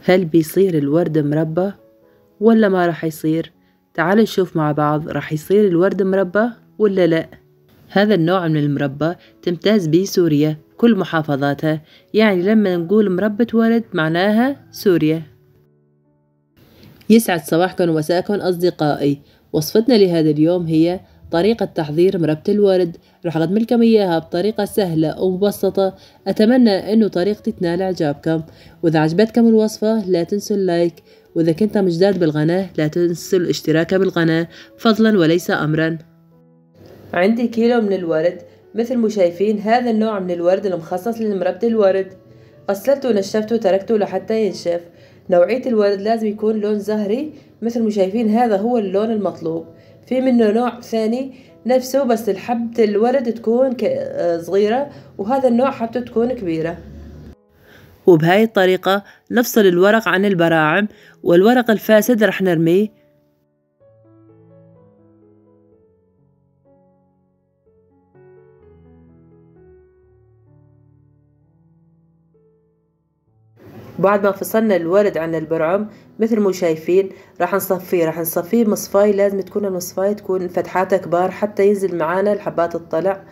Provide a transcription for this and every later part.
هل بيصير الورد مربى ولا ما راح يصير؟ تعال نشوف مع بعض، راح يصير الورد مربى ولا لا؟ هذا النوع من المربى تمتاز به سوريا كل محافظاتها، يعني لما نقول مربى ورد معناها سوريا. يسعد صباحكم ومساكم أصدقائي. وصفتنا لهذا اليوم هي طريقة تحضير مربى الورد. راح أقدم لكم إياها بطريقة سهلة ومبسطة. أتمنى إنه طريقتي تنال إعجابكم، وإذا عجبتكم الوصفة لا تنسوا اللايك، وإذا كنتم جداد بالقناة لا تنسوا الاشتراك بالقناة فضلا وليس أمرا. عندي كيلو من الورد، مثل ما شايفين هذا النوع من الورد المخصص لمربى الورد. غسلته ونشفته وتركته لحتى ينشف. نوعية الورد لازم يكون لون زهري، مثل ما شايفين هذا هو اللون المطلوب. في منه نوع ثاني نفسه بس حبة الورد تكون صغيرة، وهذا النوع حبته تكون كبيرة. وبهاي الطريقة نفصل الورق عن البراعم، والورق الفاسد رح نرميه. بعد ما فصلنا الورد عن البرعم مثل ما شايفين راح نصفيه مصفاي. لازم تكون المصفاي تكون فتحاتها كبار حتى ينزل معانا الحبات الطلع.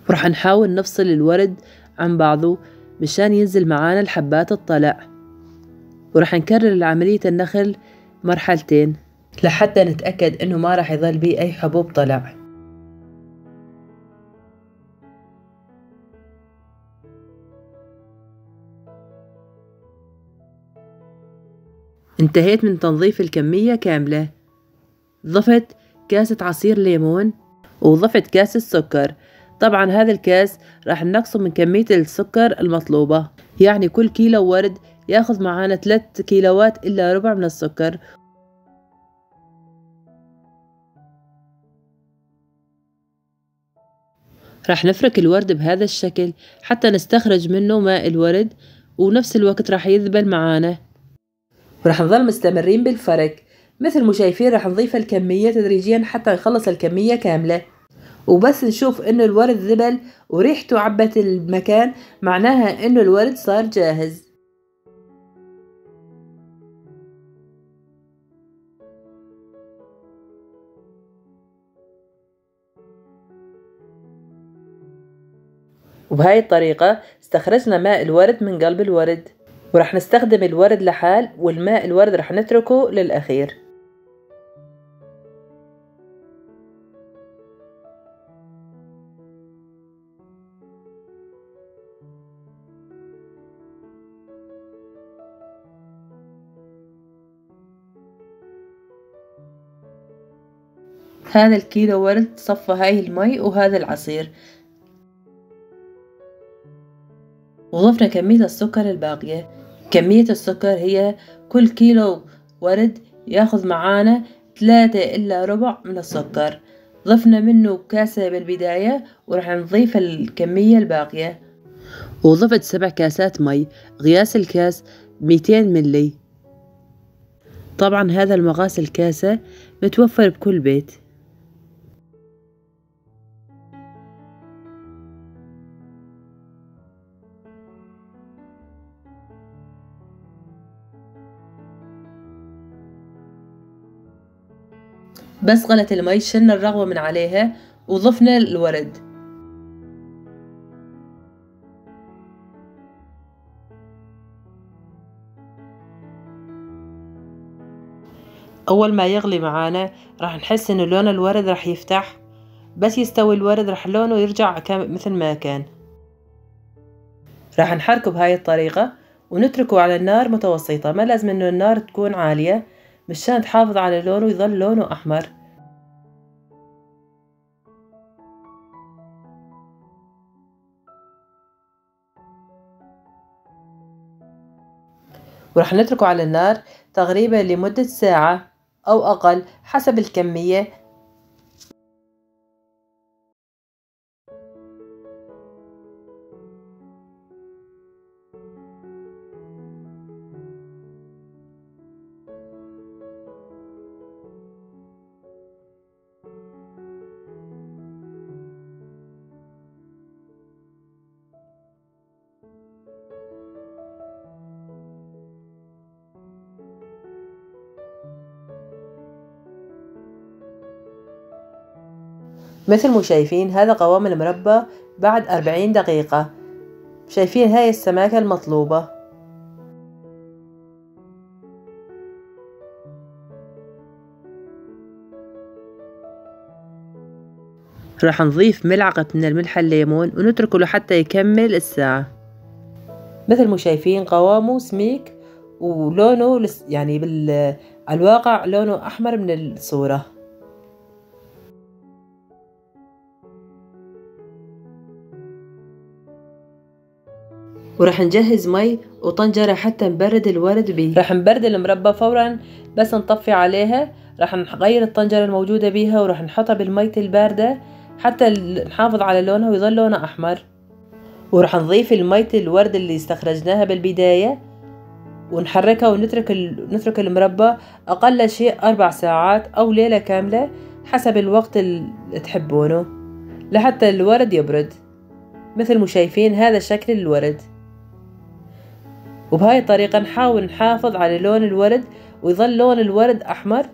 وراح نحاول نفصل الورد عن بعضه مشان ينزل معانا الحبات الطلع. وراح نكرر عملية النخل مرحلتين لحتى نتأكد انه ما راح يظل بيه اي حبوب طلع. انتهيت من تنظيف الكمية كاملة. ضفت كاسة عصير ليمون وضفت كاسة سكر. طبعا هذا الكاس راح نقصه من كمية السكر المطلوبة، يعني كل كيلو ورد ياخذ معانا 3 كيلوات إلا ربع من السكر. راح نفرك الورد بهذا الشكل حتى نستخرج منه ماء الورد، ونفس الوقت راح يذبل معانا. وراح نظل مستمرين بالفرك. مثل ما شايفين راح نضيف الكمية تدريجيا حتى نخلص الكمية كاملة. وبس نشوف انه الورد ذبل وريحته عبت المكان، معناها انه الورد صار جاهز. وبهاي الطريقة استخرجنا ماء الورد من قلب الورد، وراح نستخدم الورد لحال، والماء الورد راح نتركه للأخير. هذا الكيلو ورد صفى هاي المي وهذا العصير، وضفنا كمية السكر الباقية. كمية السكر هي كل كيلو ورد ياخذ معانا 3 إلا ربع من السكر. ضفنا منه كاسة بالبداية وراح نضيف الكمية الباقية. وضفت 7 كاسات مي، قياس الكاس 200 ملي. طبعا هذا المقاس الكاسة متوفر بكل بيت. بس غلت المي شلنا الرغوة من عليها وضفنا الورد. أول ما يغلي معانا راح نحس إنه لون الورد راح يفتح. بس يستوي الورد راح لونه يرجع مثل ما كان. راح نحركه بهاي الطريقة ونتركه على النار متوسطة، ما لازم إنه النار تكون عالية مشان تحافظ على لونه ويظل لونه أحمر. وراح نتركه على النار تقريبا لمدة ساعة أو أقل حسب الكمية. مثل ما شايفين هذا قوام المربى بعد 40 دقيقة. شايفين هاي السماكة المطلوبة. راح نضيف ملعقة من الملح الليمون ونتركه لحتى يكمل الساعة. مثل ما شايفين قوامه سميك ولونه يعني على الواقع لونه أحمر من الصورة. وراح نجهز مي وطنجرة حتى نبرد الورد بيه. راح نبرد المربى فورا، بس نطفي عليها. راح نغير الطنجرة الموجودة بيها وراح نحطها بالمية الباردة حتى نحافظ على لونها ويظل لونها أحمر. وراح نضيف المية الورد اللي استخرجناها بالبداية ونحركها ونترك المربى أقل شيء 4 ساعات أو ليلة كاملة حسب الوقت اللي تحبونه لحتى الورد يبرد. مثل ما شايفين هذا شكل الورد. وبهاي الطريقة نحاول نحافظ على لون الورد ويظل لون الورد أحمر،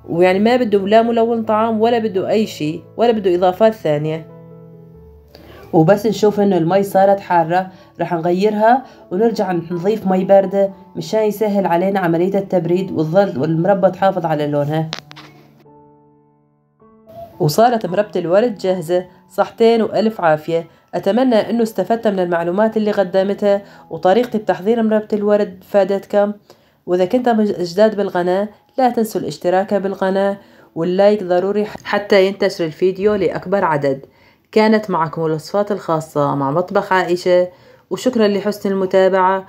ويعني ما بده لا ملون طعام ولا بده أي شيء ولا بده إضافات ثانية. وبس نشوف إنه المي صارت حارة رح نغيرها ونرجع نضيف مي باردة مشان يسهل علينا عملية التبريد وتظل والمربى تحافظ على لونها. وصارت مربى الورد جاهزة. صحتين وألف عافية. أتمنى أنه استفدت من المعلومات اللي قدمتها وطريقتي بتحضير مربى الورد فادتكم. وإذا كنتم جداد بالقناة لا تنسوا الاشتراك بالقناة واللايك ضروري حتى ينتشر الفيديو لأكبر عدد. كانت معكم الوصفات الخاصة مع مطبخ عائشة، وشكرا لحسن المتابعة.